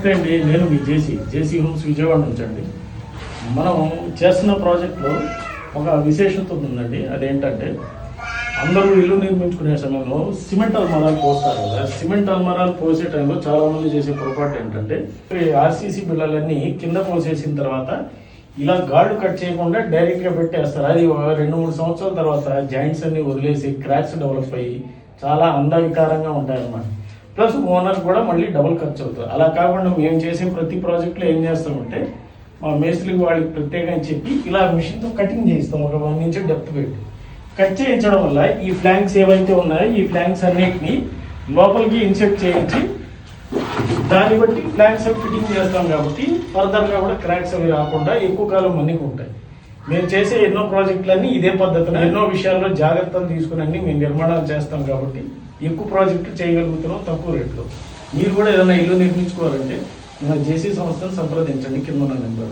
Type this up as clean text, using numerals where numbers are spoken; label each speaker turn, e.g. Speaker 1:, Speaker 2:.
Speaker 1: నమస్తే అండి, నేను మీ జేసీ హోమ్స్ విజయవాడ నుంచి అండి. మనం చేస్తున్న ప్రాజెక్ట్లో ఒక విశేషత ఉందండి. అదేంటంటే అందరూ ఇల్లు నిర్మించుకునే సమయంలో సిమెంట్ అల్మారాలు పోస్తారు కదా. సిమెంట్ అల్మారాలు పోసే టైంలో చాలామంది చేసే పొరపాటు ఏంటంటే ఆర్సీసీ బిళ్ళలన్నీ కింద పోసేసిన తర్వాత ఇలా గాళ్ళు కట్ చేయకుండా డైరెక్ట్గా పెట్టేస్తారు. అది 2-3 సంవత్సరాల తర్వాత జాయింట్స్ అన్ని వదిలేసి క్రాక్స్ డెవలప్ అయ్యి చాలా అందవికారంగా ఉంటాయన్నమాట. ప్లస్ ఓనర్ కూడా మళ్ళీ డబుల్ ఖర్చు అవుతుంది. అలా కాకుండా మేము చేసే ప్రతి ప్రాజెక్టులో ఏం చేస్తామంటే మా మేస్త్రికి వాళ్ళకి ప్రత్యేకంగా చెప్పి ఇలా మిషన్తో కటింగ్ చేయిస్తాం. ఒక 1 ఇంచ్ డెప్త్ పెట్టి కట్ చేయించడం వల్ల ఈ ఫ్లాంక్స్ ఏవైతే ఉన్నాయో ఈ ఫ్లాంక్స్ అన్నిటిని లోపలికి ఇన్సెక్ట్ చేయించి దాన్ని బట్టి ఫ్లాంక్స్ అవి ఫిట్టింగ్ చేస్తాం కాబట్టి ఫర్దర్గా కూడా క్రాక్స్ అవి రాకుండా ఎక్కువ కాలం మన్నిక ఉంటాయి. మేము చేసే ఎన్నో ప్రాజెక్టులన్నీ ఇదే పద్ధతిలో ఎన్నో విషయాల్లో జాగ్రత్తలు తీసుకుని అన్ని మేము నిర్మాణాలు చేస్తాం కాబట్టి ఎక్కువ ప్రాజెక్టులు చేయగలుగుతున్నాం తక్కువ రేట్లో. మీరు కూడా ఏదైనా ఇల్లు నిర్మించుకోవాలంటే మన జేసీ సంస్థను సంప్రదించండి, కింద ఉన్న నెంబర్.